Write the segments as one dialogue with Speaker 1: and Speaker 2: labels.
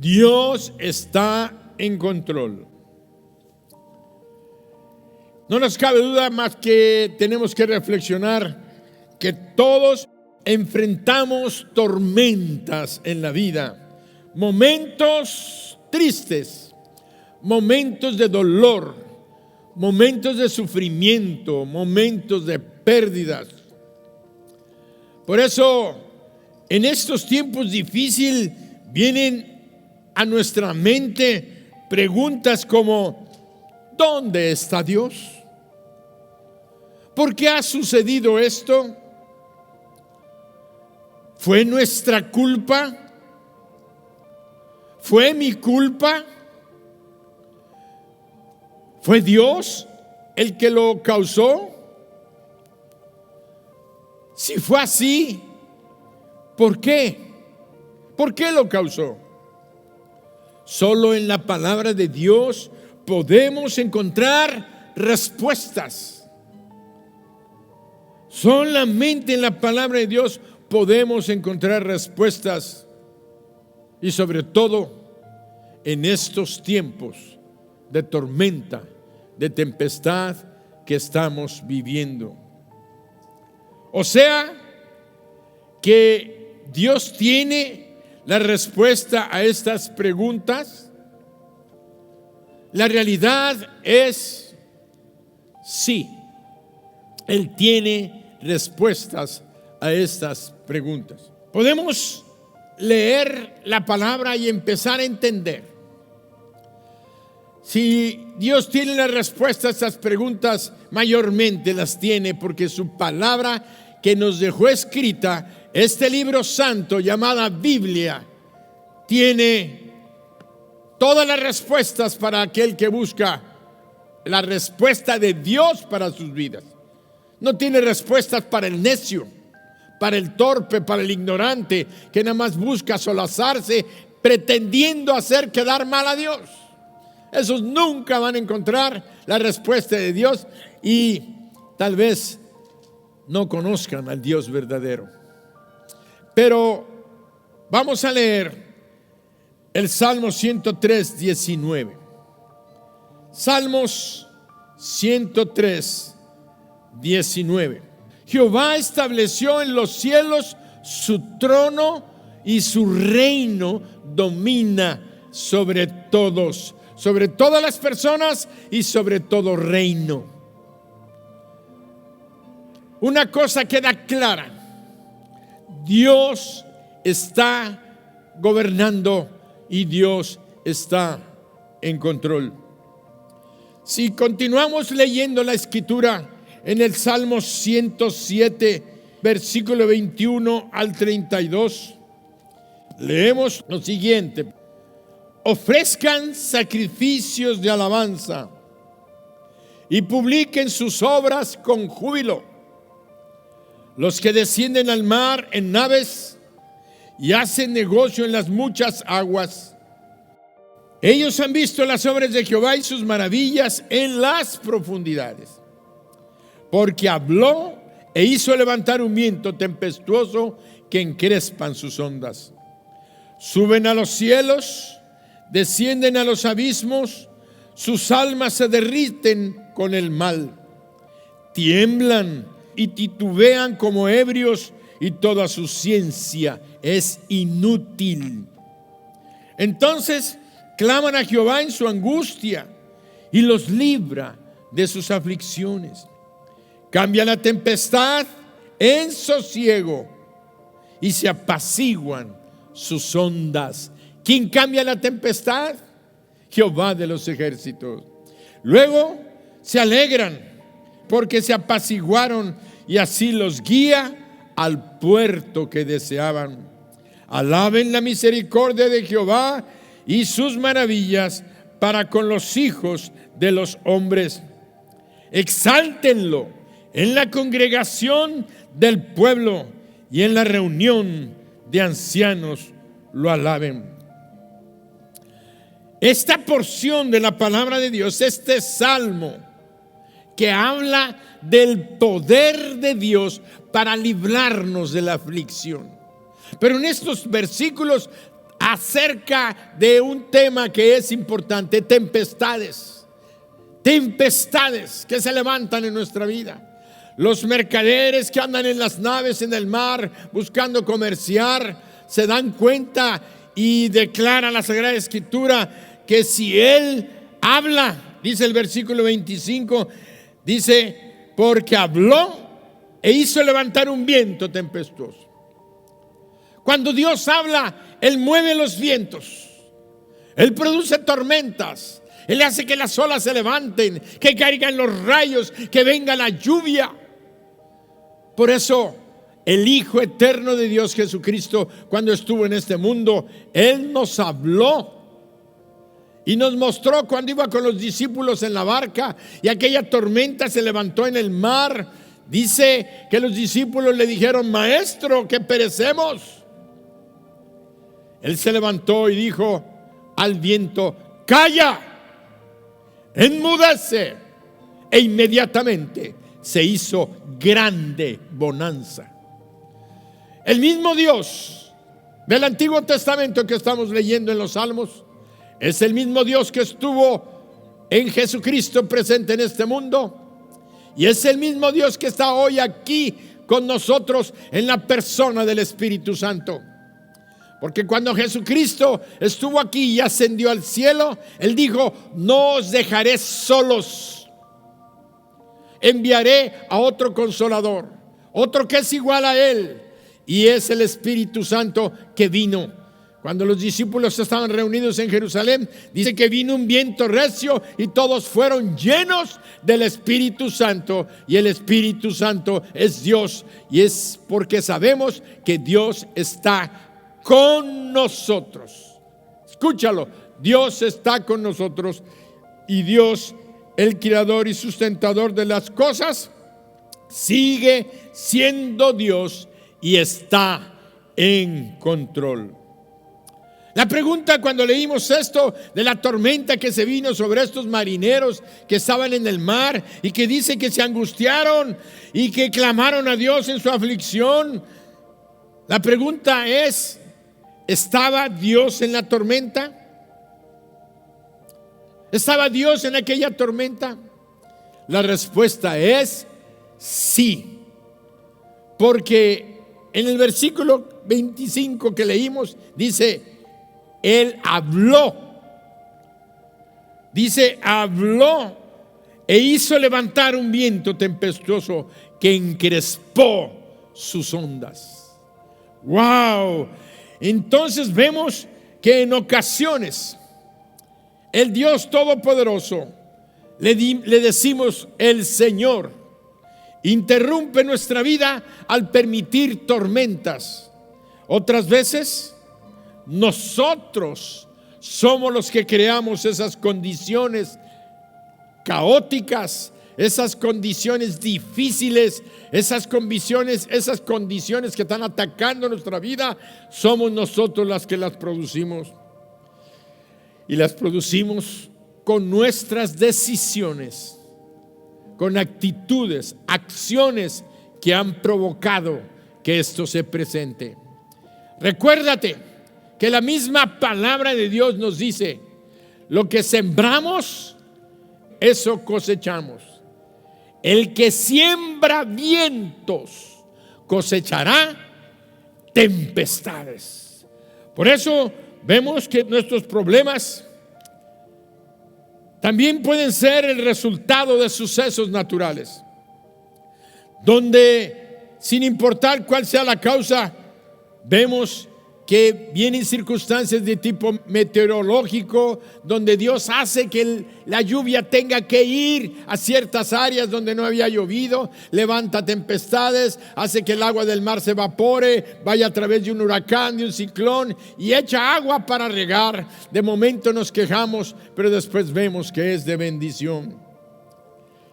Speaker 1: Dios está en control. No nos cabe duda más que tenemos que reflexionar que todos enfrentamos tormentas en la vida, momentos tristes, momentos de dolor, momentos de sufrimiento, momentos de pérdidas. Por eso, en estos tiempos difíciles vienen a nuestra mente preguntas como: ¿dónde está Dios? ¿Por qué ha sucedido esto? ¿Fue nuestra culpa? ¿Fue mi culpa? ¿Fue Dios el que lo causó? Si fue así, ¿por qué? ¿Por qué lo causó? Solo en la palabra de Dios podemos encontrar respuestas. Solamente en la palabra de Dios podemos encontrar respuestas. Y sobre todo en estos tiempos de tormenta, de tempestad que estamos viviendo. O sea, que Dios tiene la respuesta a estas preguntas. La realidad es sí, Él tiene respuestas a estas preguntas. Podemos leer la palabra y empezar a entender. Si Dios tiene la respuesta a estas preguntas, mayormente las tiene porque su palabra que nos dejó escrita, este libro santo llamada Biblia, tiene todas las respuestas para aquel que busca la respuesta de Dios para sus vidas. No tiene respuestas para el necio, para el torpe, para el ignorante, que nada más busca solazarse pretendiendo hacer quedar mal a Dios. Esos nunca van a encontrar la respuesta de Dios y tal vez no conozcan al Dios verdadero. Pero vamos a leer el Salmo 103, 19. Salmos 103, 19. Jehová estableció en los cielos su trono y su reino domina sobre todos, sobre todas las personas y sobre todo reino. Una cosa queda clara: Dios está gobernando y Dios está en control. Si continuamos leyendo la escritura en el Salmo 107, versículo 21 al 32, leemos lo siguiente: ofrezcan sacrificios de alabanza y publiquen sus obras con júbilo. Los que descienden al mar en naves y hacen negocio en las muchas aguas. Ellos han visto las obras de Jehová y sus maravillas en las profundidades. Porque habló e hizo levantar un viento tempestuoso que encrespan sus ondas. Suben a los cielos, descienden a los abismos, sus almas se derriten con el mal. Tiemblan y titubean como ebrios y toda su ciencia es inútil. Entonces claman a Jehová en su angustia y los libra de sus aflicciones. Cambia la tempestad en sosiego y se apaciguan sus ondas. ¿Quién cambia la tempestad? Jehová de los ejércitos. Luego se alegran porque se apaciguaron y así los guía al puerto que deseaban. Alaben la misericordia de Jehová y sus maravillas para con los hijos de los hombres. Exáltenlo en la congregación del pueblo y en la reunión de ancianos lo alaben. Esta porción de la palabra de Dios, este salmo que habla del poder de Dios para librarnos de la aflicción. Pero en estos versículos acerca de un tema que es importante: tempestades. Tempestades que se levantan en nuestra vida. Los mercaderes que andan en las naves en el mar buscando comerciar se dan cuenta y declara la Sagrada Escritura que si Él habla, dice el versículo 25, dice: porque habló e hizo levantar un viento tempestuoso. Cuando Dios habla, Él mueve los vientos, Él produce tormentas, Él hace que las olas se levanten, que caigan los rayos, que venga la lluvia. Por eso el Hijo eterno de Dios, Jesucristo, cuando estuvo en este mundo, Él nos habló y nos mostró cuando iba con los discípulos en la barca y aquella tormenta se levantó en el mar. Dice que los discípulos le dijeron: maestro, que perecemos. Él se levantó y dijo al viento: calla, enmudece. E inmediatamente se hizo grande bonanza. El mismo Dios del Antiguo Testamento que estamos leyendo en los Salmos es el mismo Dios que estuvo en Jesucristo presente en este mundo, y es el mismo Dios que está hoy aquí con nosotros en la persona del Espíritu Santo. Porque cuando Jesucristo estuvo aquí y ascendió al cielo, Él dijo: no os dejaré solos, enviaré a otro consolador, otro que es igual a Él, y es el Espíritu Santo que vino. Cuando los discípulos estaban reunidos en Jerusalén, dice que vino un viento recio y todos fueron llenos del Espíritu Santo. Y el Espíritu Santo es Dios, y es porque sabemos que Dios está con nosotros. Escúchalo, Dios está con nosotros, y Dios, el creador y sustentador de las cosas, sigue siendo Dios y está en control. La pregunta cuando leímos esto de la tormenta que se vino sobre estos marineros que estaban en el mar y que dice que se angustiaron y que clamaron a Dios en su aflicción, la pregunta es: ¿estaba Dios en la tormenta? ¿Estaba Dios en aquella tormenta? La respuesta es sí, porque en el versículo 25 que leímos dice: Él habló. Dice: habló e hizo levantar un viento tempestuoso que encrespó sus ondas. ¡Wow! Entonces vemos que en ocasiones el Dios Todopoderoso, le decimos el Señor, interrumpe nuestra vida al permitir tormentas. Otras veces nosotros somos los que creamos esas condiciones caóticas, esas condiciones difíciles, esas condiciones que están atacando nuestra vida. Somos nosotros las que las producimos, y las producimos con nuestras decisiones, con actitudes, acciones que han provocado que esto se presente. Recuérdate que la misma palabra de Dios nos dice: lo que sembramos, eso cosechamos. El que siembra vientos cosechará tempestades. Por eso vemos que nuestros problemas también pueden ser el resultado de sucesos naturales, donde, sin importar cuál sea la causa, vemos que vienen circunstancias de tipo meteorológico, donde Dios hace que la lluvia tenga que ir a ciertas áreas donde no había llovido, levanta tempestades, hace que el agua del mar se evapore, vaya a través de un huracán, de un ciclón, y echa agua para regar. De momento nos quejamos, pero después vemos que es de bendición.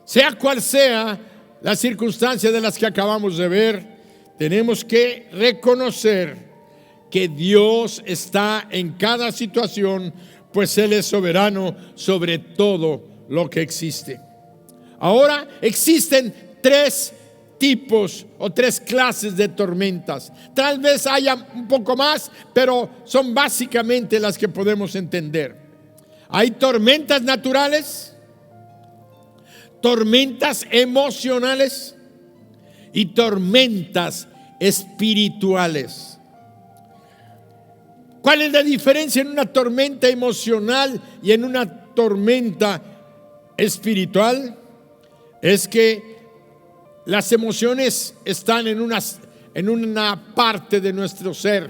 Speaker 1: Sea cual sea la circunstancia de las que acabamos de ver, tenemos que reconocer que Dios está en cada situación, pues Él es soberano sobre todo lo que existe. Ahora existen 3 tipos o 3 clases de tormentas. Tal vez haya un poco más, pero son básicamente las que podemos entender. Hay tormentas naturales, tormentas emocionales y tormentas espirituales. ¿Cuál es la diferencia en una tormenta emocional y en una tormenta espiritual? Es que las emociones están en una parte de nuestro ser,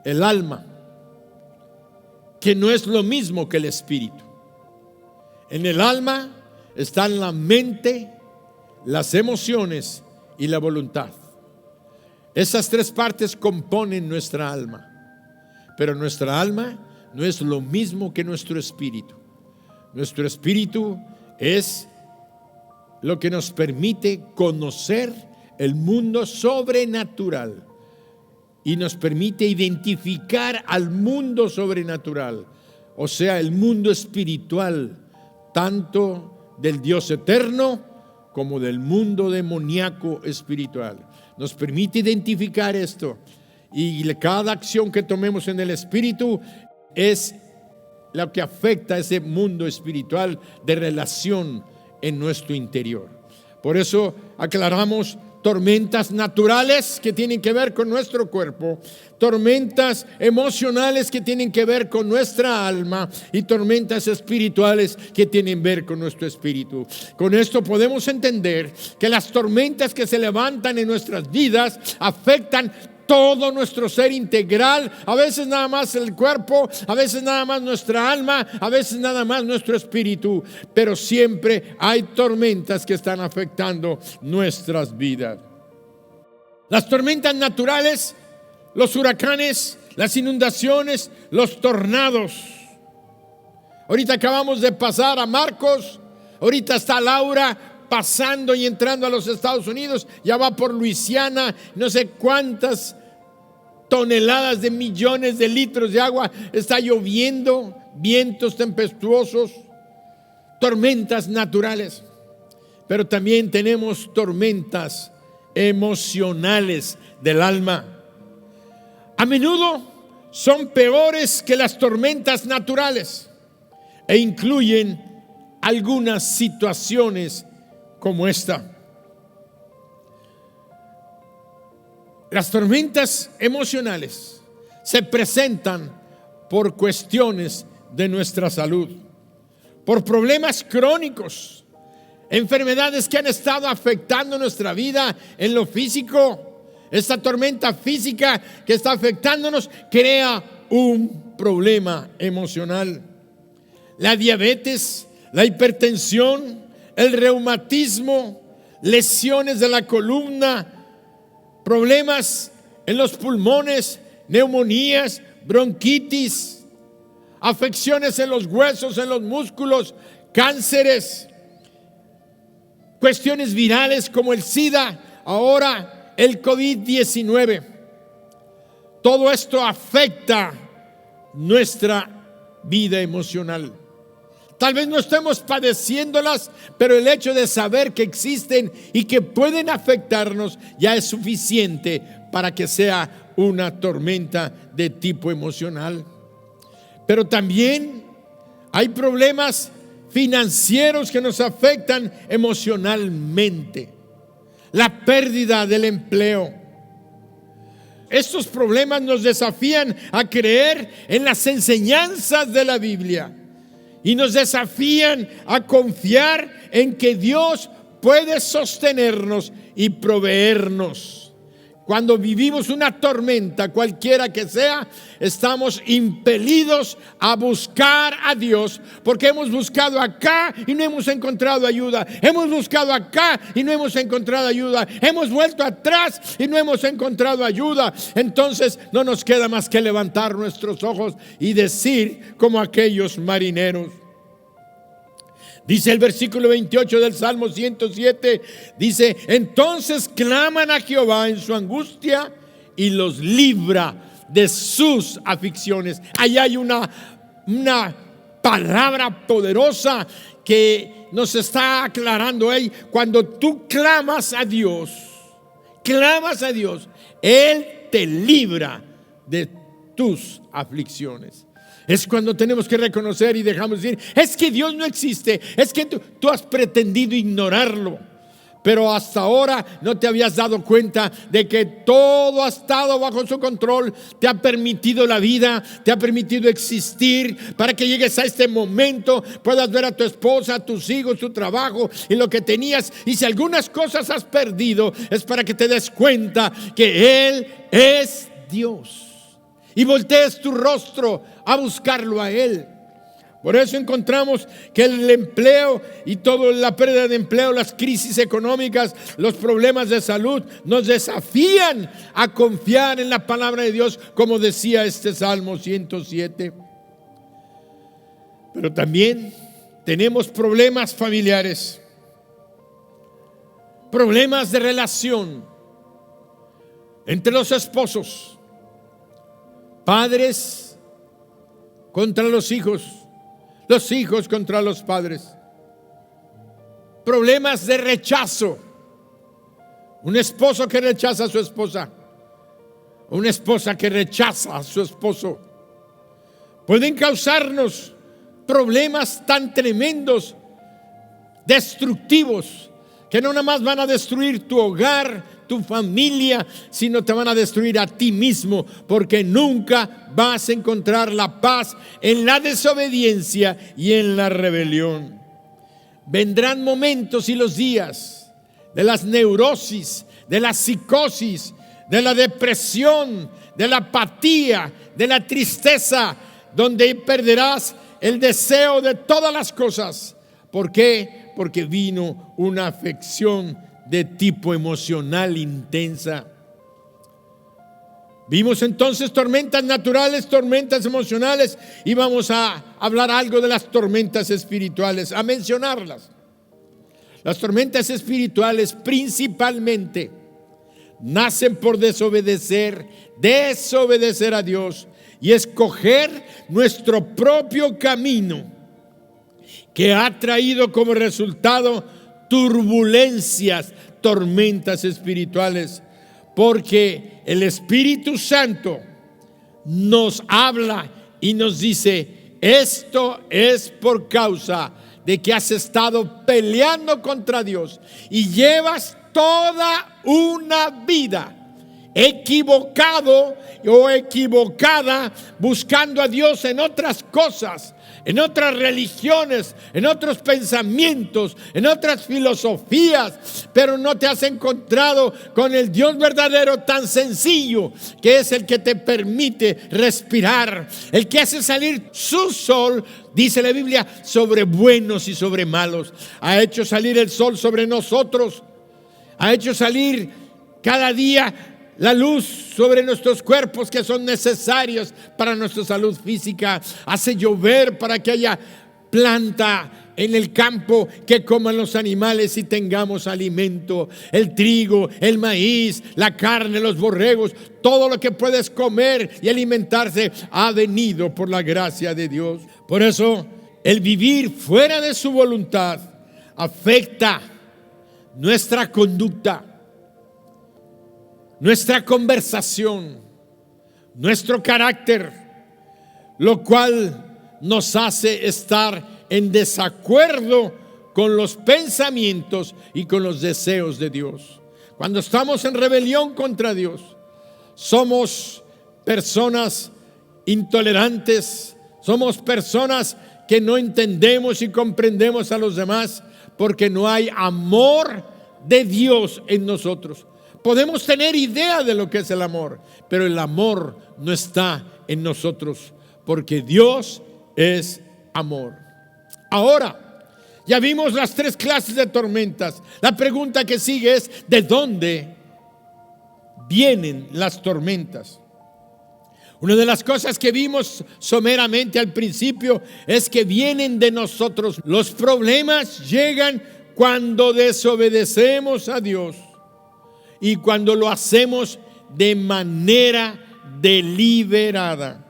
Speaker 1: el alma, que no es lo mismo que el espíritu. En el alma están la mente, las emociones y la voluntad. Esas 3 partes componen nuestra alma, pero nuestra alma no es lo mismo que nuestro espíritu. Nuestro espíritu es lo que nos permite conocer el mundo sobrenatural y nos permite identificar al mundo sobrenatural, o sea, el mundo espiritual, tanto del Dios eterno como del mundo demoníaco espiritual. Nos permite identificar esto, y cada acción que tomemos en el espíritu es lo que afecta a ese mundo espiritual de relación en nuestro interior. Por eso aclaramos tormentas naturales que tienen que ver con nuestro cuerpo, tormentas emocionales que tienen que ver con nuestra alma y tormentas espirituales que tienen que ver con nuestro espíritu. Con esto podemos entender que las tormentas que se levantan en nuestras vidas afectan todo nuestro ser integral, a veces nada más el cuerpo, a veces nada más nuestra alma, a veces nada más nuestro espíritu, pero siempre hay tormentas que están afectando nuestras vidas. Las tormentas naturales, los huracanes, las inundaciones, los tornados. Ahorita acabamos de pasar a Marcos, ahorita está Laura pasando y entrando a los Estados Unidos, ya va por Luisiana, no sé cuántas toneladas de millones de litros de agua, está lloviendo, vientos tempestuosos, tormentas naturales, pero también tenemos tormentas emocionales del alma. A menudo son peores que las tormentas naturales e incluyen algunas situaciones como esta. Las tormentas emocionales se presentan por cuestiones de nuestra salud, por problemas crónicos, enfermedades que han estado afectando nuestra vida en lo físico. Esta tormenta física que está afectándonos crea un problema emocional. La diabetes, la hipertensión, el reumatismo, lesiones de la columna, problemas en los pulmones, neumonías, bronquitis, afecciones en los huesos, en los músculos, cánceres, cuestiones virales como el SIDA, ahora el COVID-19. Todo esto afecta nuestra vida emocional. Tal vez no estemos padeciéndolas, pero el hecho de saber que existen y que pueden afectarnos ya es suficiente para que sea una tormenta de tipo emocional. Pero también hay problemas financieros que nos afectan emocionalmente. La pérdida del empleo. Estos problemas nos desafían a creer en las enseñanzas de la Biblia y nos desafían a confiar en que Dios puede sostenernos y proveernos. Cuando vivimos una tormenta, cualquiera que sea, estamos impelidos a buscar a Dios, porque hemos buscado acá y no hemos encontrado ayuda. Hemos buscado acá y no hemos encontrado ayuda. Hemos vuelto atrás y no hemos encontrado ayuda. Entonces no nos queda más que levantar nuestros ojos y decir como aquellos marineros. Dice el versículo 28 del Salmo 107, dice: entonces claman a Jehová en su angustia y los libra de sus aflicciones. Ahí hay una palabra poderosa que nos está aclarando ahí, cuando tú clamas a Dios, Él te libra de tus aflicciones. Es cuando tenemos que reconocer y dejamos de decir, es que Dios no existe, es que tú has pretendido ignorarlo, pero hasta ahora no te habías dado cuenta de que todo ha estado bajo su control, te ha permitido la vida, te ha permitido existir para que llegues a este momento, puedas ver a tu esposa, a tus hijos, tu trabajo y lo que tenías. Y si algunas cosas has perdido, es para que te des cuenta que Él es Dios y voltees tu rostro a buscarlo a Él. Por eso encontramos que el empleo y toda la pérdida de empleo, las crisis económicas, los problemas de salud nos desafían a confiar en la palabra de Dios, como decía este Salmo 107. Pero también tenemos problemas familiares, problemas de relación entre los esposos, padres contra los hijos contra los padres, problemas de rechazo, un esposo que rechaza a su esposa, una esposa que rechaza a su esposo, pueden causarnos problemas tan tremendos, destructivos, que no nada más van a destruir tu hogar, tu familia, sino te van a destruir a ti mismo, porque nunca vas a encontrar la paz en la desobediencia y en la rebelión. Vendrán momentos y los días de las neurosis, de la psicosis, de la depresión, de la apatía, de la tristeza, donde perderás el deseo de todas las cosas. ¿Por qué? Porque vino una afección de tipo emocional intensa. Vimos entonces tormentas naturales, tormentas emocionales, y vamos a hablar algo de las tormentas espirituales, a mencionarlas. Las tormentas espirituales principalmente nacen por desobedecer a Dios y escoger nuestro propio camino, que ha traído como resultado turbulencias, tormentas espirituales, porque el Espíritu Santo nos habla y nos dice: esto es por causa de que has estado peleando contra Dios y llevas toda una vida equivocado o equivocada buscando a Dios en otras cosas, en otras religiones, en otros pensamientos, en otras filosofías, pero no te has encontrado con el Dios verdadero tan sencillo, que es el que te permite respirar, el que hace salir su sol, dice la Biblia, sobre buenos y sobre malos. Ha hecho salir el sol sobre nosotros, ha hecho salir cada día la luz sobre nuestros cuerpos, que son necesarios para nuestra salud física. Hace llover para que haya planta en el campo, que coman los animales y tengamos alimento. El trigo, el maíz, la carne, los borregos, todo lo que puedes comer y alimentarse ha venido por la gracia de Dios. Por eso el vivir fuera de su voluntad afecta nuestra conducta, nuestra conversación, nuestro carácter, lo cual nos hace estar en desacuerdo con los pensamientos y con los deseos de Dios. Cuando estamos en rebelión contra Dios, somos personas intolerantes, somos personas que no entendemos y comprendemos a los demás, porque no hay amor de Dios en nosotros. Podemos tener idea de lo que es el amor, pero el amor no está en nosotros, porque Dios es amor. Ahora, ya vimos las 3 clases de tormentas. La pregunta que sigue es: ¿de dónde vienen las tormentas? Una de las cosas que vimos someramente al principio es que vienen de nosotros. Los problemas llegan cuando desobedecemos a Dios y cuando lo hacemos de manera deliberada.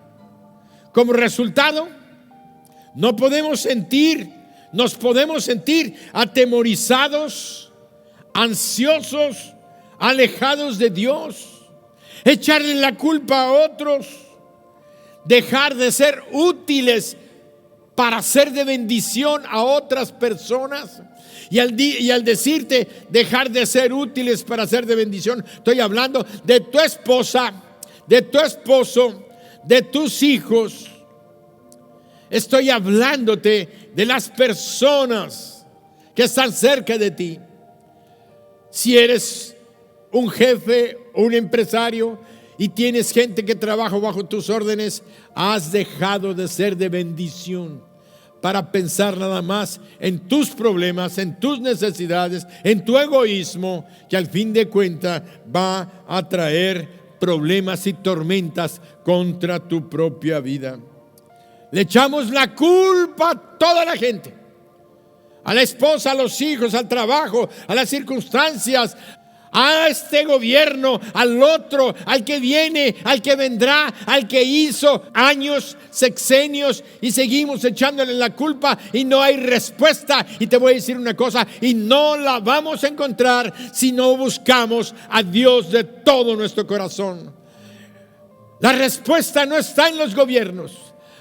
Speaker 1: Como resultado, no podemos sentir nos podemos sentir atemorizados, ansiosos, alejados de Dios, echarle la culpa a otros, dejar de ser útiles para ser de bendición a otras personas. Y al decirte dejar de ser útiles para ser de bendición, estoy hablando de tu esposa, de tu esposo, de tus hijos. Estoy hablándote de las personas que están cerca de ti. Si eres un jefe o un empresario y tienes gente que trabaja bajo tus órdenes, has dejado de ser de bendición para pensar nada más en tus problemas, en tus necesidades, en tu egoísmo, que al fin de cuentas va a traer problemas y tormentas contra tu propia vida. Le echamos la culpa a toda la gente, a la esposa, a los hijos, al trabajo, a las circunstancias, a este gobierno, al otro, al que viene, al que vendrá, al que hizo años, sexenios, y seguimos echándole la culpa y no hay respuesta. Y te voy a decir una cosa, y no la vamos a encontrar si no buscamos a Dios de todo nuestro corazón. La respuesta no está en los gobiernos,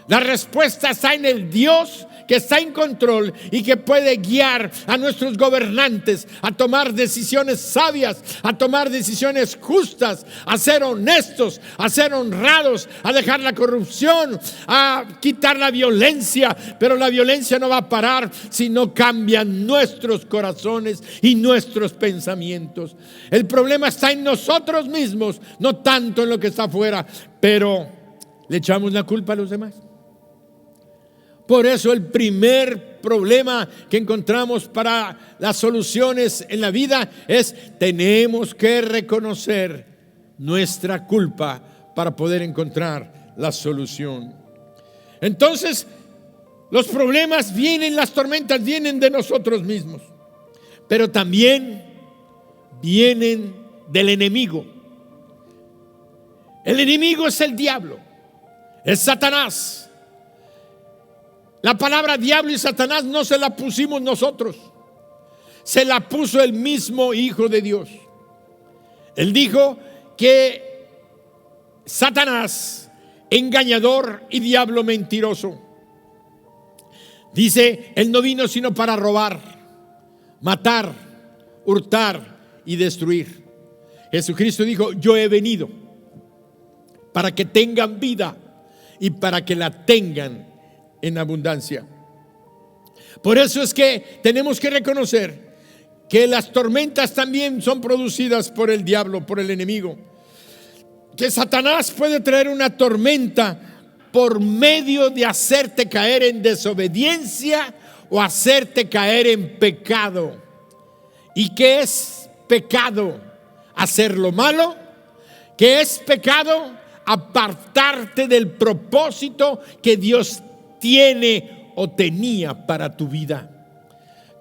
Speaker 1: la respuesta está en el Dios que está en control y que puede guiar a nuestros gobernantes a tomar decisiones sabias, a tomar decisiones justas, a ser honestos, a ser honrados, a dejar la corrupción, a quitar la violencia. Pero la violencia no va a parar si no cambian nuestros corazones y nuestros pensamientos. El problema está en nosotros mismos, no tanto en lo que está afuera, pero le echamos la culpa a los demás. Por eso el primer problema que encontramos para las soluciones en la vida es: tenemos que reconocer nuestra culpa para poder encontrar la solución. Entonces, los problemas vienen, las tormentas vienen de nosotros mismos, pero también vienen del enemigo. El enemigo es el diablo, es Satanás. La palabra diablo y Satanás no se la pusimos nosotros, se la puso el mismo Hijo de Dios. Él dijo que Satanás, engañador y diablo mentiroso, dice, él no vino sino para robar, matar, hurtar y destruir. Jesucristo dijo: yo he venido para que tengan vida y para que la tengan en abundancia. Por eso es que tenemos que reconocer que las tormentas también son producidas por el diablo, por el enemigo. Que Satanás puede traer una tormenta por medio de hacerte caer en desobediencia o hacerte caer en pecado. ¿Y qué es pecado? Hacer lo malo. ¿Qué es pecado? Apartarte del propósito que Dios tiene o tenía para tu vida.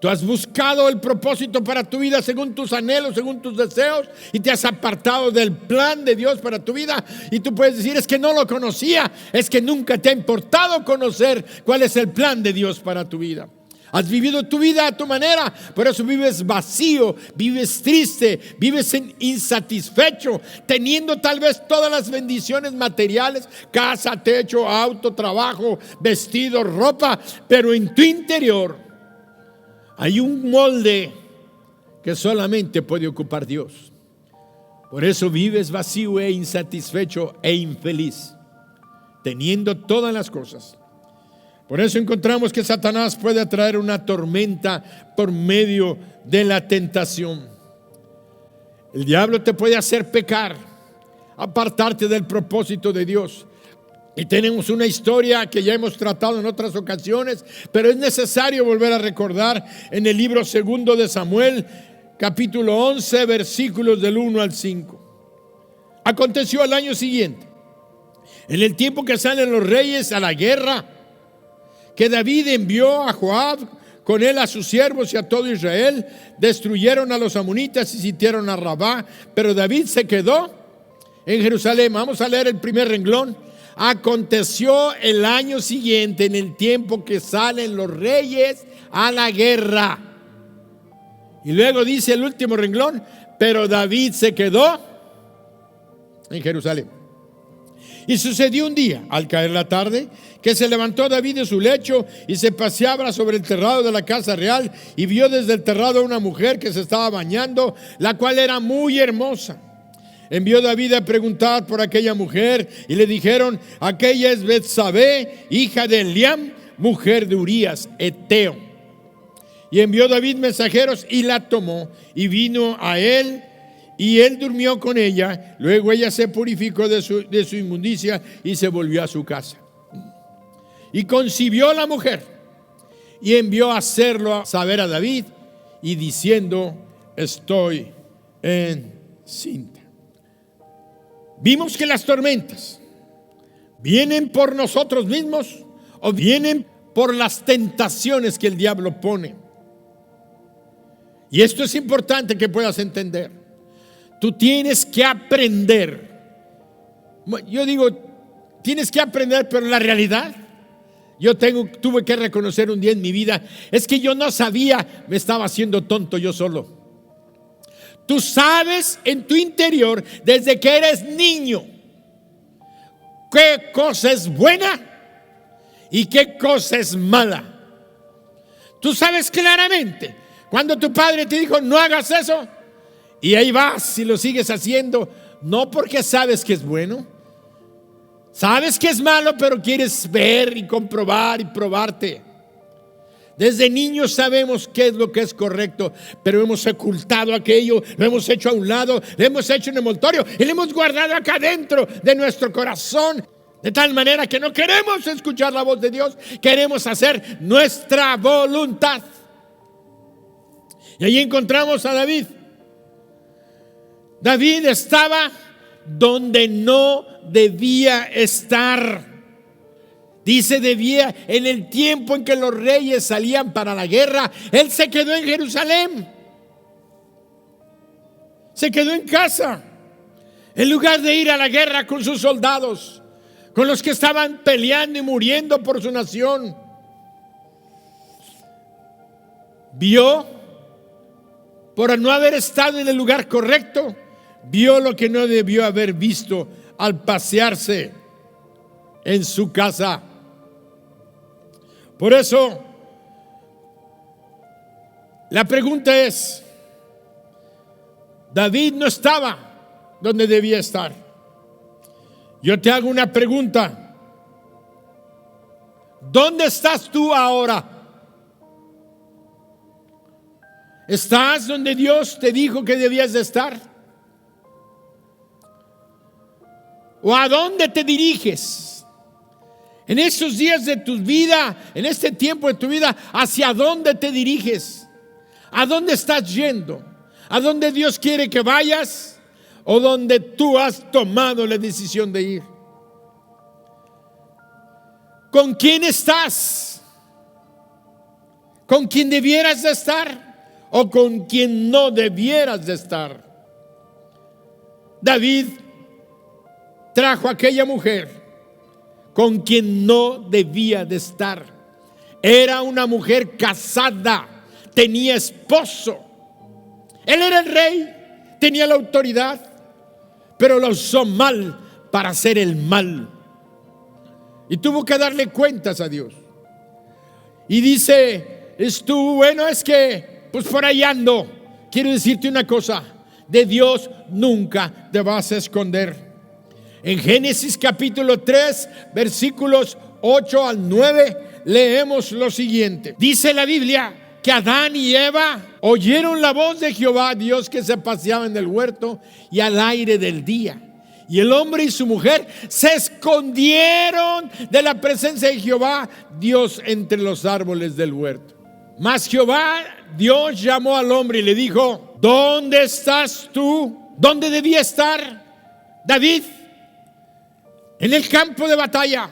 Speaker 1: Tú has buscado el propósito para tu vida según tus anhelos, según tus deseos, y te has apartado del plan de Dios para tu vida. Y tú puedes decir: es que no lo conocía, es que nunca te ha importado conocer cuál es el plan de Dios para tu vida. Has vivido tu vida a tu manera, por eso vives vacío, vives triste, vives insatisfecho, teniendo tal vez todas las bendiciones materiales: casa, techo, auto, trabajo, vestido, ropa, pero en tu interior hay un molde que solamente puede ocupar Dios. Por eso vives vacío e insatisfecho e infeliz, teniendo todas las cosas. Por eso encontramos que Satanás puede traer una tormenta por medio de la tentación. El diablo te puede hacer pecar, apartarte del propósito de Dios. Y tenemos una historia que ya hemos tratado en otras ocasiones, pero es necesario volver a recordar en el libro 2 de Samuel, capítulo 11, versículos del 1 al 5. Aconteció al año siguiente, en el tiempo que salen los reyes a la guerra, que David envió a Joab, con él a sus siervos y a todo Israel. Destruyeron a los amonitas y sitiaron a Rabá, pero David se quedó en Jerusalén. Vamos a leer el primer renglón. Aconteció el año siguiente, en el tiempo que salen los reyes a la guerra. Y luego dice el último renglón: pero David se quedó en Jerusalén. Y sucedió un día, al caer la tarde, que se levantó David de su lecho y se paseaba sobre el terrado de la casa real, y vio desde el terrado a una mujer que se estaba bañando, la cual era muy hermosa. Envió David a preguntar por aquella mujer, y le dijeron: aquella es Betsabé, hija de Eliam, mujer de Urías, Eteo. Y envió David mensajeros y la tomó, y vino a él, y él durmió con ella. Luego ella se purificó de su inmundicia y se volvió a su casa. Y concibió la mujer, y envió a hacerlo a saber a David, y diciendo: estoy encinta. Vimos que las tormentas vienen por nosotros mismos o vienen por las tentaciones que el diablo pone. Y esto es importante que puedas entender. Tú tienes que aprender. Yo digo, tienes que aprender, pero la realidad, tuve que reconocer un día en mi vida, es que yo no sabía, me estaba haciendo tonto yo solo. Tú sabes en tu interior, desde que eres niño, qué cosa es buena y qué cosa es mala. Tú sabes claramente cuando tu padre te dijo: no hagas eso, y ahí vas y lo sigues haciendo, no porque sabes que es bueno, sabes que es malo, pero quieres ver y comprobar y probarte. Desde niños sabemos qué es lo que es correcto, pero hemos ocultado aquello, lo hemos hecho a un lado, lo hemos hecho en envoltorio y lo hemos guardado acá dentro de nuestro corazón, de tal manera que no queremos escuchar la voz de Dios, queremos hacer nuestra voluntad. Y ahí encontramos a David. David estaba donde no debía estar. Dice, debía, en el tiempo en que los reyes salían para la guerra, él se quedó en Jerusalén. Se quedó en casa, en lugar de ir a la guerra con sus soldados, con los que estaban peleando y muriendo por su nación. Vio, por no haber estado en el lugar correcto, vio lo que no debió haber visto al pasearse en su casa. Por eso, la pregunta es: David no estaba donde debía estar. Yo te hago una pregunta: ¿dónde estás tú ahora? ¿Estás donde Dios te dijo que debías de estar? ¿O a dónde te diriges? En esos días de tu vida, en este tiempo de tu vida, ¿hacia dónde te diriges? ¿A dónde estás yendo? ¿A dónde Dios quiere que vayas? ¿O donde tú has tomado la decisión de ir? ¿Con quién estás? ¿Con quién debieras de estar? ¿O con quién no debieras de estar? David trajo a aquella mujer con quien no debía de estar. Era una mujer casada, tenía esposo. Él era el rey, tenía la autoridad, pero la usó mal para hacer el mal. Y tuvo que darle cuentas a Dios. Y dice, bueno, es que pues por ahí ando. Quiero decirte una cosa: de Dios nunca te vas a esconder. En Génesis capítulo 3, versículos 8 al 9, leemos lo siguiente. Dice la Biblia que Adán y Eva oyeron la voz de Jehová, Dios, que se paseaba en el huerto y al aire del día. Y el hombre y su mujer se escondieron de la presencia de Jehová, Dios, entre los árboles del huerto. Mas Jehová, Dios, llamó al hombre y le dijo: ¿dónde estás tú? ¿Dónde debía estar David? En el campo de batalla.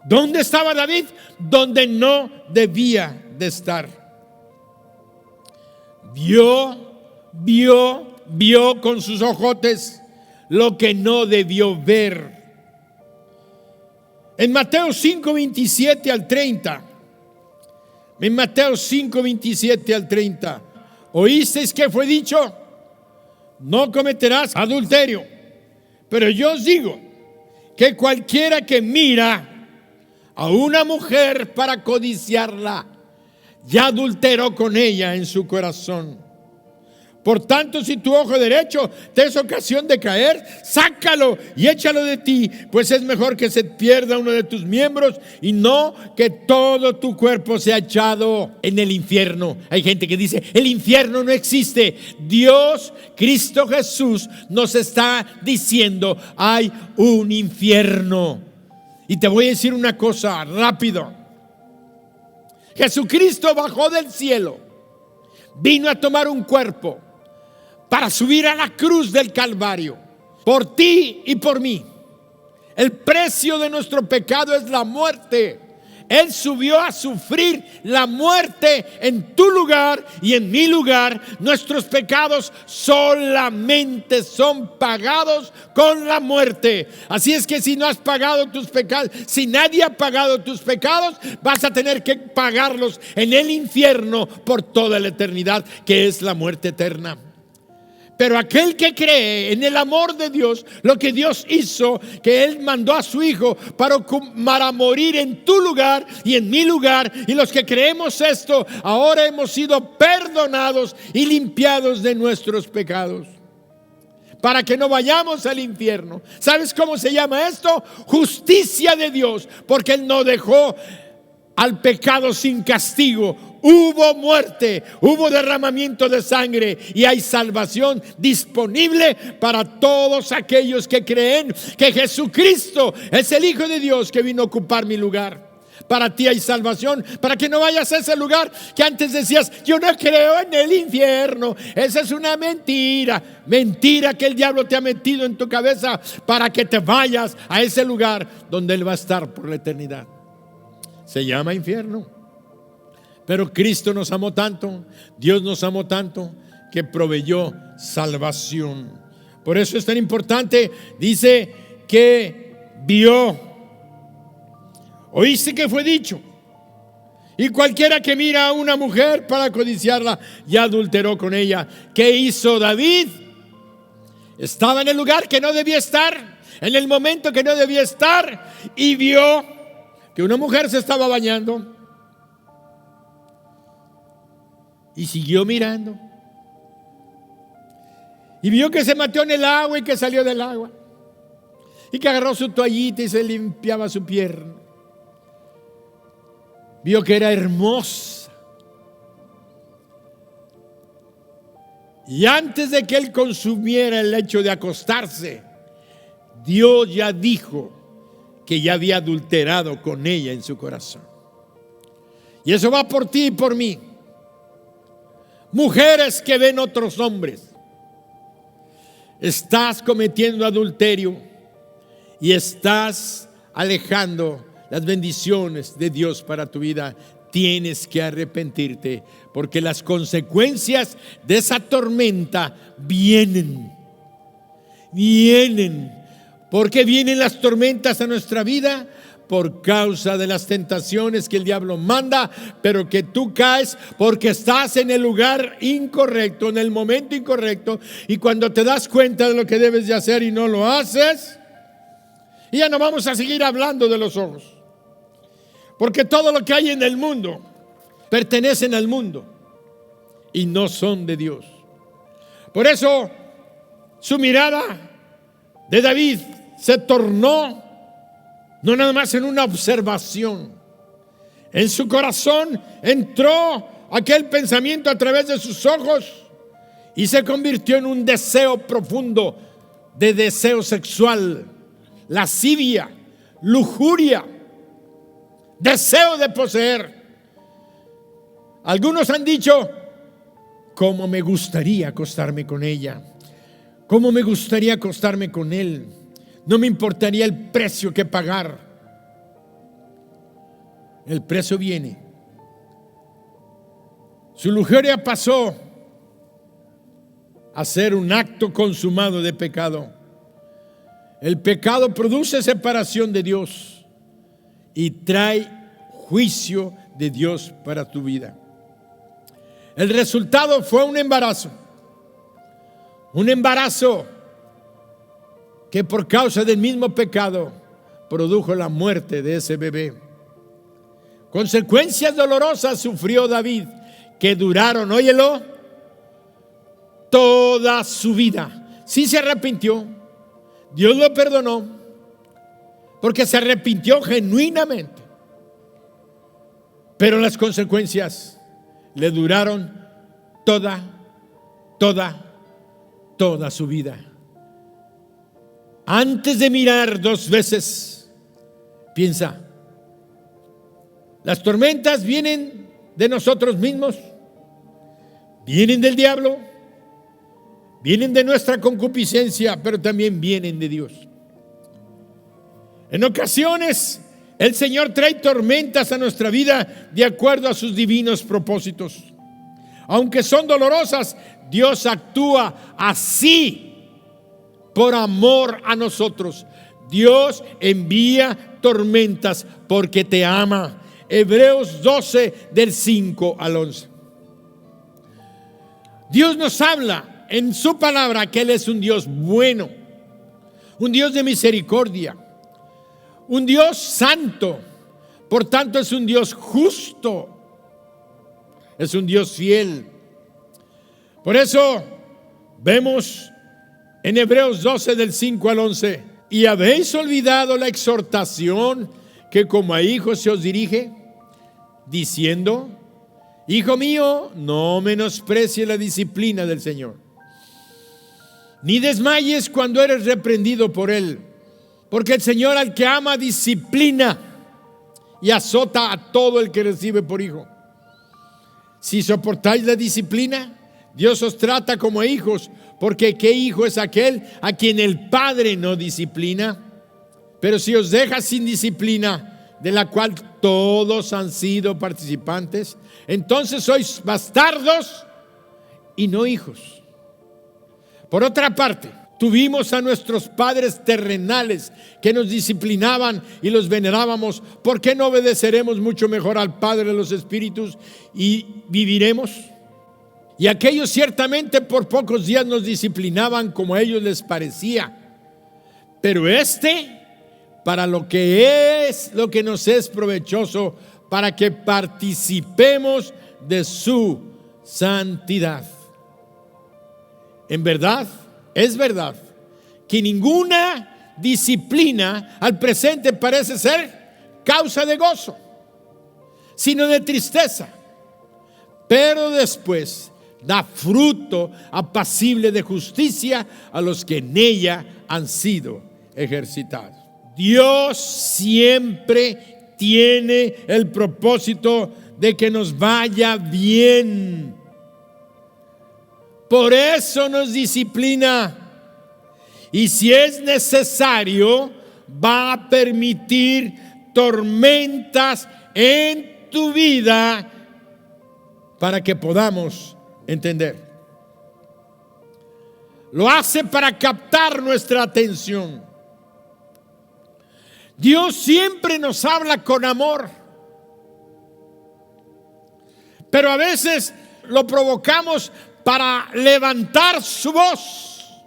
Speaker 1: ¿Dónde estaba David? Donde no debía de estar. Vio con sus ojotes lo que no debió ver. En Mateo 5, 27 al 30. En Mateo 5, 27 al 30. ¿Oísteis que fue dicho? No cometerás adulterio. Pero yo os digo que cualquiera que mira a una mujer para codiciarla, ya adulteró con ella en su corazón. Por tanto, si tu ojo derecho te es ocasión de caer, sácalo y échalo de ti, pues es mejor que se pierda uno de tus miembros y no que todo tu cuerpo sea echado en el infierno. Hay gente que dice, el infierno no existe. Dios, Cristo Jesús, nos está diciendo, hay un infierno. Y te voy a decir una cosa rápido. Jesucristo bajó del cielo, vino a tomar un cuerpo para subir a la cruz del Calvario, por ti y por mí. El precio de nuestro pecado es la muerte. Él subió a sufrir la muerte en tu lugar y en mi lugar. Nuestros pecados solamente son pagados con la muerte. Así es que si no has pagado tus pecados, si nadie ha pagado tus pecados, vas a tener que pagarlos en el infierno por toda la eternidad, que es la muerte eterna. Pero aquel que cree en el amor de Dios, lo que Dios hizo, que Él mandó a su Hijo para morir en tu lugar y en mi lugar, y los que creemos esto, ahora hemos sido perdonados y limpiados de nuestros pecados, para que no vayamos al infierno. ¿Sabes cómo se llama esto? Justicia de Dios, porque Él no dejó al pecado sin castigo. Hubo muerte, hubo derramamiento de sangre y hay salvación disponible para todos aquellos que creen que Jesucristo es el Hijo de Dios que vino a ocupar mi lugar. Para ti hay salvación, para que no vayas a ese lugar que antes decías, yo no creo en el infierno. Esa es una mentira, mentira que el diablo te ha metido en tu cabeza para que te vayas a ese lugar donde Él va a estar por la eternidad. Se llama infierno. Pero Cristo nos amó tanto, Dios nos amó tanto, que proveyó salvación. Por eso es tan importante. Dice que vio. Oíste que fue dicho. Y cualquiera que mira a una mujer para codiciarla, ya adulteró con ella. ¿Qué hizo David? Estaba en el lugar que no debía estar, en el momento que no debía estar, y vio que una mujer se estaba bañando. Y siguió mirando. Y vio que se metió en el agua y que salió del agua. Y que agarró su toallita y se limpiaba su pierna. Vio que era hermosa. Y antes de que él consumiera el hecho de acostarse, Dios ya dijo que ya había adulterado con ella en su corazón. Y eso va por ti y por mí. Mujeres que ven otros hombres, estás cometiendo adulterio y estás alejando las bendiciones de Dios para tu vida. Tienes que arrepentirte, porque las consecuencias de esa tormenta vienen. ¿Por qué vienen las tormentas a nuestra vida? Por causa de las tentaciones que el diablo manda, pero que tú caes porque estás en el lugar incorrecto, en el momento incorrecto, y cuando te das cuenta de lo que debes de hacer y no lo haces, y ya no vamos a seguir hablando de los ojos, porque todo lo que hay en el mundo pertenecen al mundo y no son de Dios. Por eso su mirada de David se tornó no nada más en una observación. En su corazón entró aquel pensamiento a través de sus ojos y se convirtió en un deseo profundo de deseo sexual, lascivia, lujuria, deseo de poseer. Algunos han dicho, cómo me gustaría acostarme con ella, cómo me gustaría acostarme con él. No me importaría el precio que pagar. El precio viene. Su lujuria pasó a ser un acto consumado de pecado. El pecado produce separación de Dios. y trae juicio de Dios para tu vida. El resultado fue un embarazo que por causa del mismo pecado produjo la muerte de ese bebé. Consecuencias dolorosas sufrió David, que duraron, óyelo, toda su vida. Sí se arrepintió, Dios lo perdonó, porque se arrepintió genuinamente, pero las consecuencias le duraron toda su vida. Antes de mirar 2 veces, piensa, las tormentas vienen de nosotros mismos, vienen del diablo, vienen de nuestra concupiscencia, pero también vienen de Dios. En ocasiones, el Señor trae tormentas a nuestra vida de acuerdo a sus divinos propósitos. Aunque son dolorosas, Dios actúa así por amor a nosotros. Dios envía tormentas porque te ama. Hebreos 12 del 5 al 11. Dios nos habla en su palabra que Él es un Dios bueno, un Dios de misericordia, un Dios santo, por tanto es un Dios justo, es un Dios fiel. Por eso vemos en Hebreos 12 del 5 al 11, y habéis olvidado la exhortación que como a hijos se os dirige, diciendo, hijo mío, no menosprecies la disciplina del Señor, ni desmayes cuando eres reprendido por Él, porque el Señor al que ama disciplina y azota a todo el que recibe por hijo. Si soportáis la disciplina, Dios os trata como hijos, porque ¿qué hijo es aquel a quien el Padre no disciplina? Pero si os deja sin disciplina, de la cual todos han sido participantes, entonces sois bastardos y no hijos. Por otra parte, tuvimos a nuestros padres terrenales que nos disciplinaban y los venerábamos. ¿Por qué no obedeceremos mucho mejor al Padre de los Espíritus y viviremos? Y aquellos ciertamente por pocos días nos disciplinaban como a ellos les parecía, pero para lo que nos es provechoso, para que participemos de su santidad. En verdad, es verdad que ninguna disciplina al presente parece ser causa de gozo, sino de tristeza, pero después da fruto apacible de justicia a los que en ella han sido ejercitados. Dios siempre tiene el propósito de que nos vaya bien. Por eso nos disciplina. Y si es necesario, va a permitir tormentas en tu vida para que podamos entender. Lo hace para captar nuestra atención. Dios siempre nos habla con amor, pero a veces lo provocamos para levantar su voz.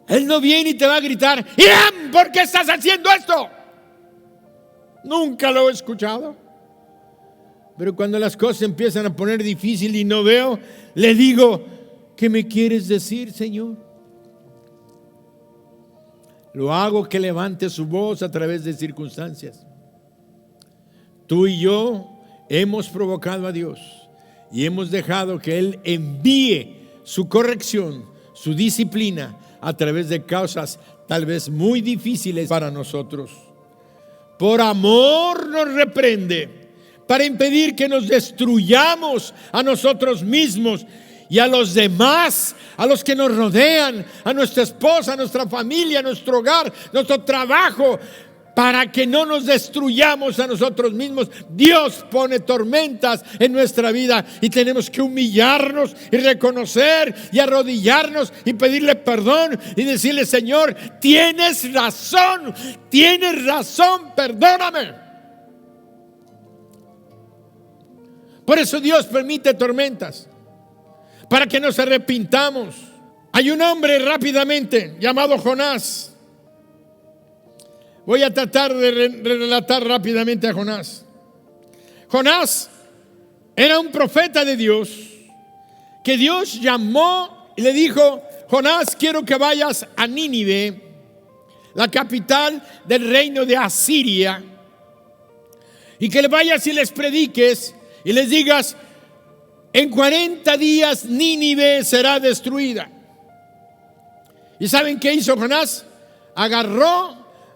Speaker 1: Él no viene y te va a gritar, Irán, ¿por qué estás haciendo esto? Nunca lo he escuchado. Pero cuando las cosas empiezan a poner difícil y no veo, le digo, ¿qué me quieres decir, Señor? Lo hago que levante su voz a través de circunstancias. Tú y yo hemos provocado a Dios y hemos dejado que Él envíe su corrección, su disciplina a través de causas tal vez muy difíciles para nosotros. Por amor nos reprende, para impedir que nos destruyamos a nosotros mismos y a los demás, a los que nos rodean, a nuestra esposa, a nuestra familia, a nuestro hogar, nuestro trabajo. para que no nos destruyamos a nosotros mismos. Dios pone tormentas en nuestra vida y tenemos que humillarnos y reconocer y arrodillarnos y pedirle perdón y decirle: Señor, tienes razón, perdóname. Por eso Dios permite tormentas, para que nos arrepintamos. Hay un hombre rápidamente llamado Jonás. Voy a tratar de relatar rápidamente a Jonás. Jonás era un profeta de Dios, que Dios llamó y le dijo: Jonás, quiero que vayas a Nínive, la capital del reino de Asiria, y que le vayas y les prediques y les digas: en 40 días Nínive será destruida. ¿Y saben qué hizo Jonás?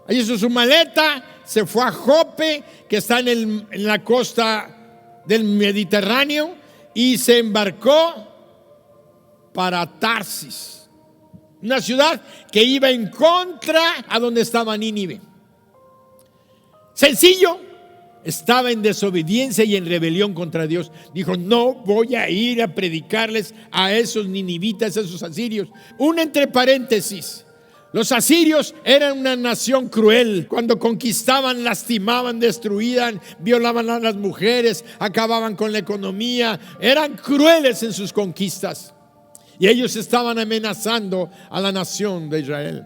Speaker 1: Hizo su maleta, se fue a Jope, que está en la costa del Mediterráneo, y se embarcó para Tarsis, una ciudad que iba en contra a donde estaba Nínive. Sencillo, estaba en desobediencia y en rebelión contra Dios. Dijo: no voy a ir a predicarles a esos ninivitas, a esos asirios. Entre paréntesis: los asirios eran una nación cruel. Cuando conquistaban, lastimaban, destruían, violaban a las mujeres, acababan con la economía. Eran crueles en sus conquistas, y ellos estaban amenazando a la nación de Israel.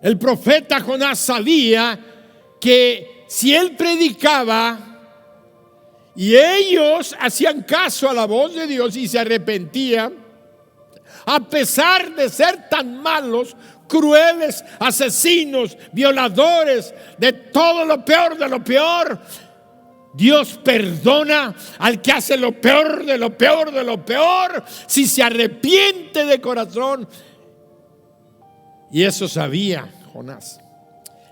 Speaker 1: El profeta Jonás sabía que si él predicaba y ellos hacían caso a la voz de Dios y se arrepentían, a pesar de ser tan malos, crueles, asesinos, violadores, de todo lo peor de lo peor, Dios perdona al que hace lo peor de lo peor de lo peor, si se arrepiente de corazón. Y eso sabía Jonás.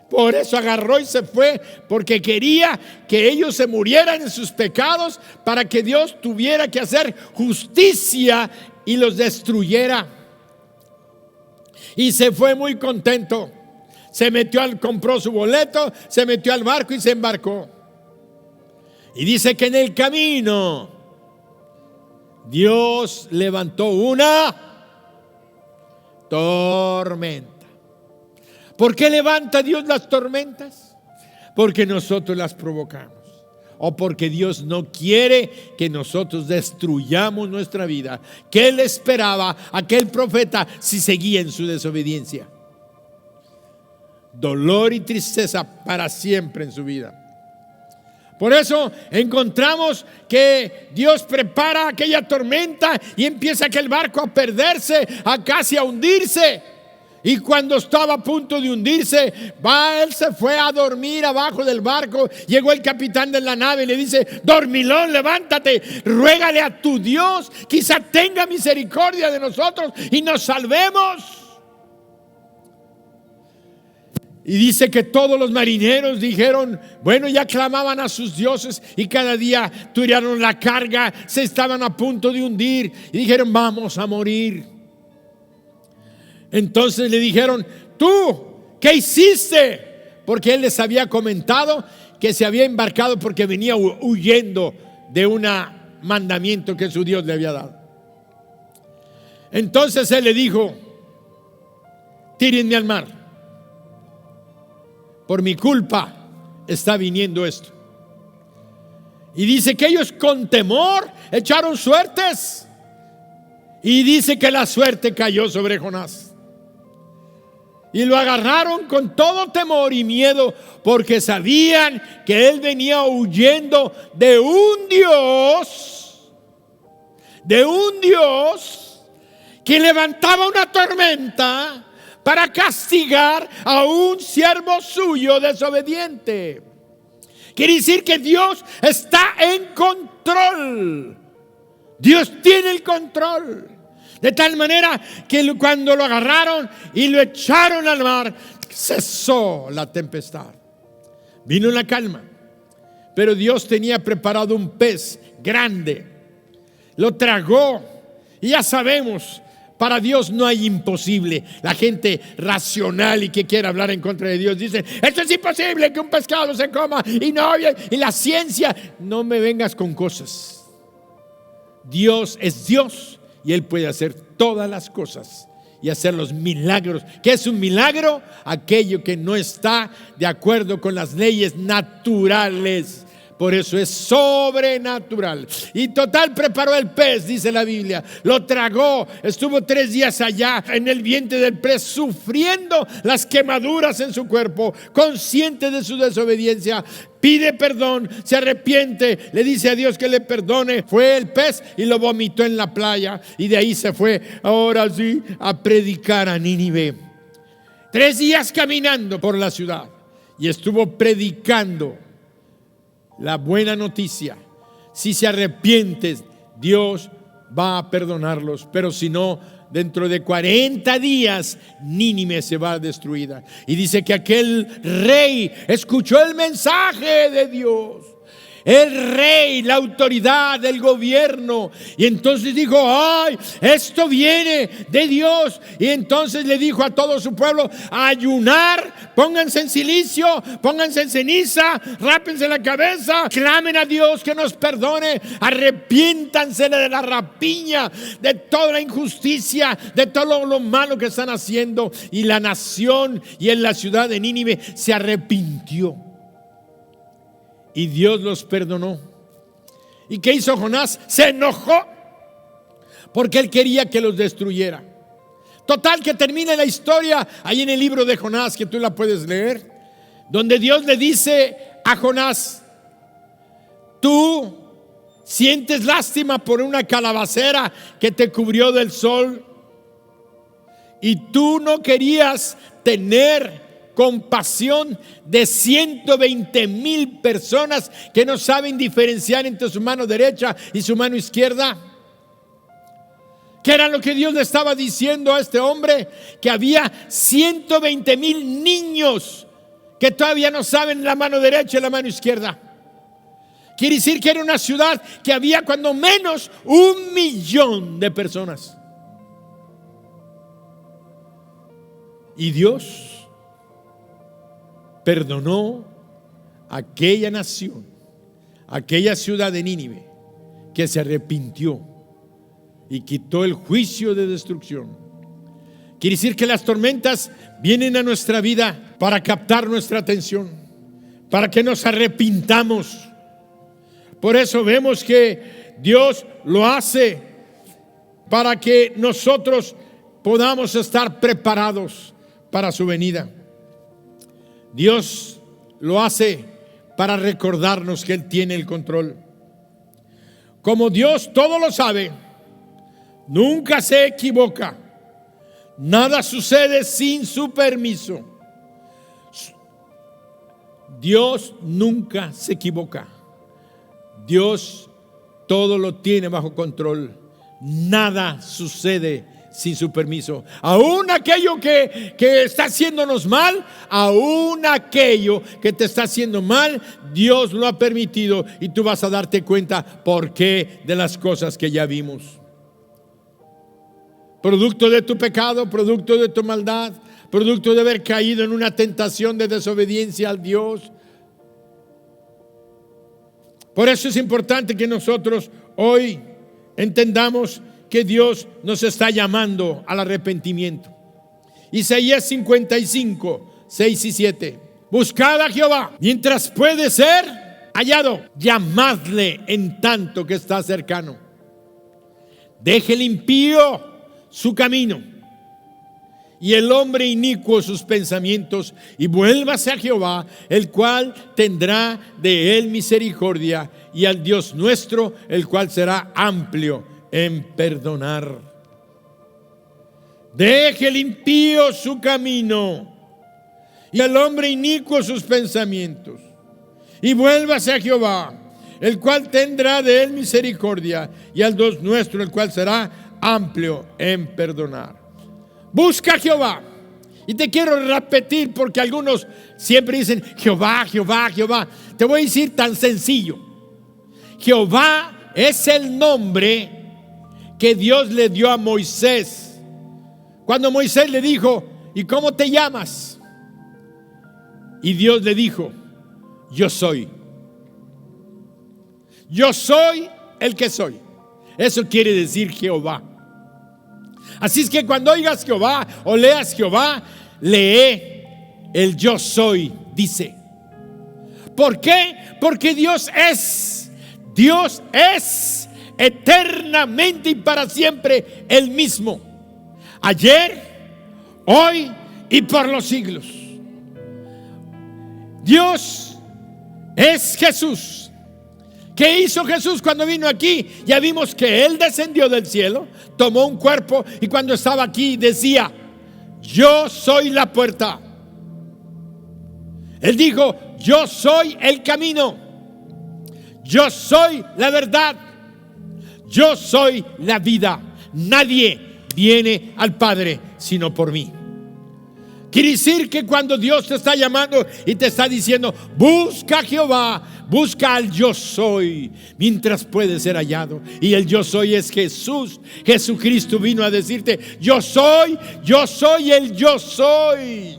Speaker 1: Por eso agarró y se fue, porque quería que ellos se murieran en sus pecados, para que Dios tuviera que hacer justicia y los destruyera. Y se fue muy contento. Compró su boleto, se metió al barco y se embarcó. Y dice que en el camino Dios levantó una tormenta. ¿Por qué levanta Dios las tormentas? Porque nosotros las provocamos, o porque Dios no quiere que nosotros destruyamos nuestra vida. ¿Qué le esperaba a aquel profeta si seguía en su desobediencia? Dolor y tristeza para siempre en su vida. Por eso encontramos que Dios prepara aquella tormenta y empieza aquel barco a perderse, a casi a hundirse. Y cuando estaba a punto de hundirse, él se fue a dormir abajo del barco. Llegó el capitán de la nave y le dice: dormilón, levántate, ruégale a tu Dios, quizá tenga misericordia de nosotros y nos salvemos. Y dice que todos los marineros dijeron, bueno, ya clamaban a sus dioses, y cada día tiraron la carga, se estaban a punto de hundir y dijeron: vamos a morir. Entonces le dijeron: ¿tú qué hiciste? Porque él les había comentado que se había embarcado porque venía huyendo de un mandamiento que su Dios le había dado. Entonces él le dijo: tírenme al mar, por mi culpa está viniendo esto. Y dice que ellos con temor echaron suertes, y dice que la suerte cayó sobre Jonás. Y lo agarraron con todo temor y miedo, porque sabían que él venía huyendo de un Dios que levantaba una tormenta para castigar a un siervo suyo desobediente. Quiere decir que Dios está en control. Dios tiene el control. De tal manera que cuando lo agarraron y lo echaron al mar, cesó la tempestad. Vino la calma. Pero Dios tenía preparado un pez grande. Lo tragó. Y ya sabemos, Para Dios no hay imposible. La gente racional y que quiere hablar en contra de Dios dice: esto es imposible que un pescado se coma. Y la ciencia, no me vengas con cosas. Dios es Dios y Él puede hacer todas las cosas y hacer los milagros. ¿Qué es un milagro? Aquello que no está de acuerdo con las leyes naturales. Por eso es sobrenatural. Y total, preparó el pez, dice la Biblia. Lo tragó. Estuvo 3 días allá en el vientre del pez, sufriendo las quemaduras en su cuerpo, consciente de su desobediencia. Pide perdón, se arrepiente, le dice a Dios que le perdone. Fue el pez y lo vomitó en la playa. Y de ahí se fue, ahora sí, a predicar a Nínive. 3 días caminando por la ciudad. Y estuvo predicando la buena noticia. Si se arrepientes, Dios va a perdonarlos, pero si no, dentro de 40 días Nínive se va destruida. Y dice que aquel rey escuchó el mensaje de Dios, el rey, la autoridad del gobierno, y entonces dijo: ay, esto viene de Dios. Y entonces le dijo a todo su pueblo: ayunar, pónganse en silicio, pónganse en ceniza, rápense la cabeza, clamen a Dios que nos perdone, arrepiéntanse de la rapiña, de toda la injusticia, de todo lo malo que están haciendo. Y la nación y en la ciudad de Nínive se arrepintió. Y Dios los perdonó. ¿Y qué hizo Jonás? Se enojó porque él quería que los destruyera. Total, que termina la historia ahí en el libro de Jonás, que tú la puedes leer, donde Dios le dice a Jonás: tú sientes lástima por una calabacera que te cubrió del sol, y tú no querías tener compasión de 120,000 personas que no saben diferenciar entre su mano derecha y su mano izquierda. ¿Qué era lo que Dios le estaba diciendo a este hombre? Que había 120,000 niños que todavía no saben la mano derecha y la mano izquierda. Quiere decir que era una ciudad que había cuando menos 1,000,000 de personas. Y Dios perdonó a aquella nación, aquella ciudad de Nínive, que se arrepintió y quitó el juicio de destrucción. Quiere decir que las tormentas vienen a nuestra vida para captar nuestra atención, para que nos arrepintamos. Por eso vemos que Dios lo hace para que nosotros podamos estar preparados para su venida. Dios lo hace para recordarnos que Él tiene el control. Como Dios todo lo sabe, nunca se equivoca, nada sucede sin su permiso. Dios nunca se equivoca. Dios todo lo tiene bajo control. Nada sucede sin su permiso. Aún aquello que está haciéndonos mal, aún aquello que te está haciendo mal, Dios lo ha permitido, y tú vas a darte cuenta por qué de las cosas que ya vimos. Producto de tu pecado, producto de tu maldad, producto de haber caído en una tentación de desobediencia al Dios. Por eso es importante que nosotros hoy entendamos que Dios nos está llamando al arrepentimiento. Isaías 55, 6 y 7. Buscad a Jehová mientras puede ser hallado, llamadle en tanto que está cercano. Deje el impío su camino y el hombre inicuo sus pensamientos, y vuélvase a Jehová, el cual tendrá de él misericordia, y al Dios nuestro, el cual será amplio en perdonar. Deje el impío su camino y el hombre inicuo sus pensamientos, y vuélvase a Jehová, el cual tendrá de él misericordia, y al Dios nuestro, el cual será amplio en perdonar. Busca a Jehová. Y te quiero repetir, porque algunos siempre dicen Jehová, Jehová, Jehová. Te voy a decir tan sencillo: Jehová es el nombre que Dios le dio a Moisés Cuando Moisés le dijo: ¿y cómo te llamas? Y Dios le dijo: yo soy. Yo soy el que soy. Eso quiere decir Jehová. Así es que cuando oigas Jehová o leas Jehová, lee el yo soy, dice. ¿Por qué? Porque Dios es eternamente y para siempre el mismo. Ayer, hoy y por los siglos. Dios es Jesús. ¿Qué hizo Jesús cuando vino aquí? Ya vimos que Él descendió del cielo, tomó un cuerpo y cuando estaba aquí decía: yo soy la puerta. Él dijo: yo soy el camino, yo soy la verdad, yo soy la vida. Nadie viene al Padre sino por mí. Quiere decir que cuando Dios te está llamando y te está diciendo: busca a Jehová, busca al yo soy, mientras puede ser hallado. Y el yo soy es Jesús. Jesucristo vino a decirte: yo soy el yo soy.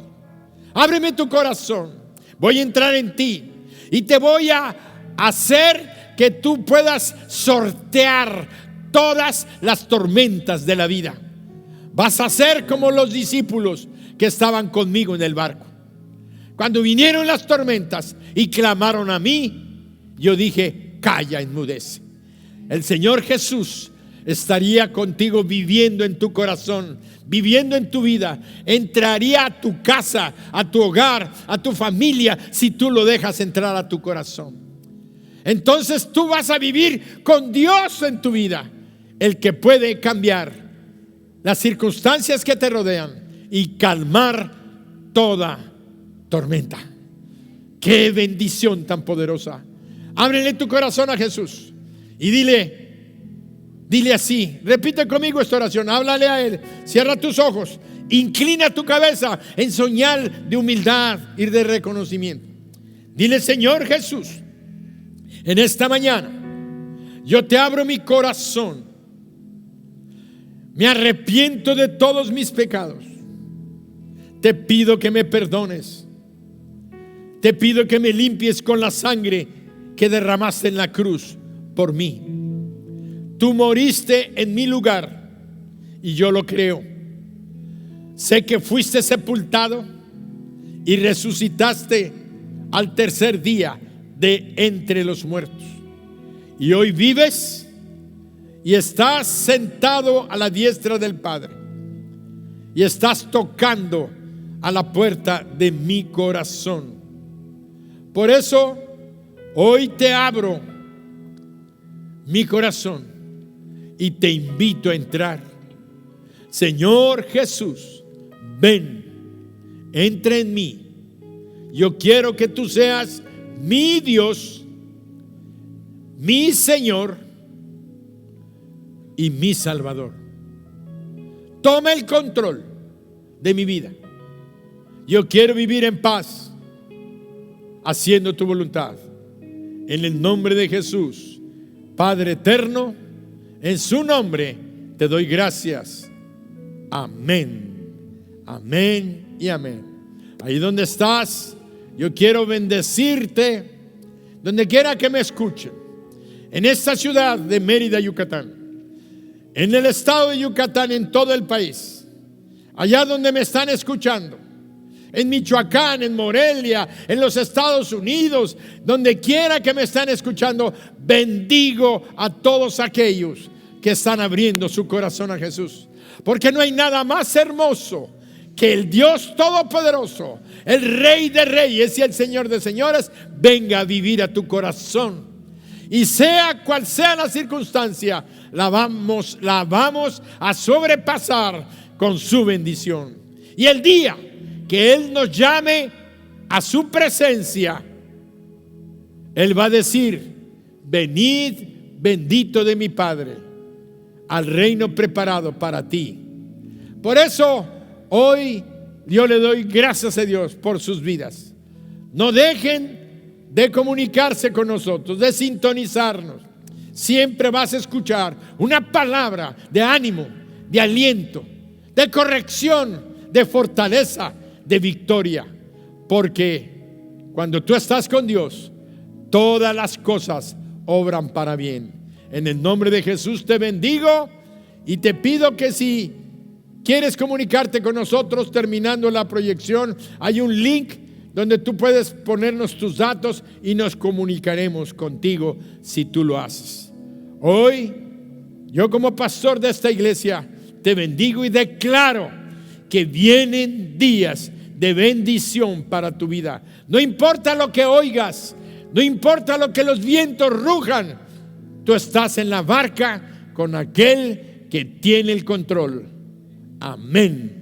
Speaker 1: Ábreme tu corazón, voy a entrar en ti y te voy a hacer que tú puedas sortear todas las tormentas de la vida. Vas a ser como los discípulos que estaban conmigo en el barco. Cuando vinieron las tormentas y clamaron a mí, yo dije: calla, enmudece. El Señor Jesús estaría contigo, viviendo en tu corazón, viviendo en tu vida. Entraría a tu casa, a tu hogar, a tu familia, si tú lo dejas entrar a tu corazón. Entonces tú vas a vivir con Dios en tu vida, el que puede cambiar las circunstancias que te rodean y calmar toda tormenta. ¡Qué bendición tan poderosa! Ábrele tu corazón a Jesús y dile así, repite conmigo esta oración, háblale a Él, cierra tus ojos, inclina tu cabeza en señal de humildad y de reconocimiento. Dile: Señor Jesús, en esta mañana yo te abro mi corazón, me arrepiento de todos mis pecados. Te pido que me perdones. Te pido que me limpies con la sangre que derramaste en la cruz por mí. Tú moriste en mi lugar y yo lo creo. Sé que fuiste sepultado y resucitaste al tercer día de entre los muertos. Y hoy vives y estás sentado a la diestra del Padre. Y estás tocando a la puerta de mi corazón. Por eso hoy te abro mi corazón y te invito a entrar. Señor Jesús, ven, entra en mí. Yo quiero que tú seas mi Dios, mi Señor y mi Salvador. Toma el control de mi vida. Yo quiero vivir en paz, haciendo tu voluntad. En el nombre de Jesús, Padre eterno, en su nombre te doy gracias. Amén, amén y amén. Ahí donde estás, yo quiero bendecirte, donde quiera que me escuchen, en esta ciudad de Mérida, Yucatán, en el estado de Yucatán, en todo el país, allá donde me están escuchando, en Michoacán, en Morelia, en los Estados Unidos, donde quiera que me están escuchando, bendigo a todos aquellos que están abriendo su corazón a Jesús, porque no hay nada más hermoso que el Dios Todopoderoso, el Rey de Reyes y el Señor de Señores, venga a vivir a tu corazón. Y sea cual sea la circunstancia, la vamos a sobrepasar con su bendición. Y el día que Él nos llame a su presencia, Él va a decir: venid, bendito de mi Padre, al reino preparado para ti. Por eso hoy yo le doy gracias a Dios por sus vidas. No dejen de comunicarse con nosotros, de sintonizarnos. Siempre vas a escuchar una palabra de ánimo, de aliento, de corrección, de fortaleza, de victoria. Porque cuando tú estás con Dios, todas las cosas obran para bien. En el nombre de Jesús te bendigo y te pido que si quieres comunicarte con nosotros terminando la proyección, hay un link donde tú puedes ponernos tus datos y nos comunicaremos contigo si tú lo haces. Hoy, yo como pastor de esta iglesia, te bendigo y declaro que vienen días de bendición para tu vida. No importa lo que oigas, no importa lo que los vientos rujan, tú estás en la barca con aquel que tiene el control. Amén.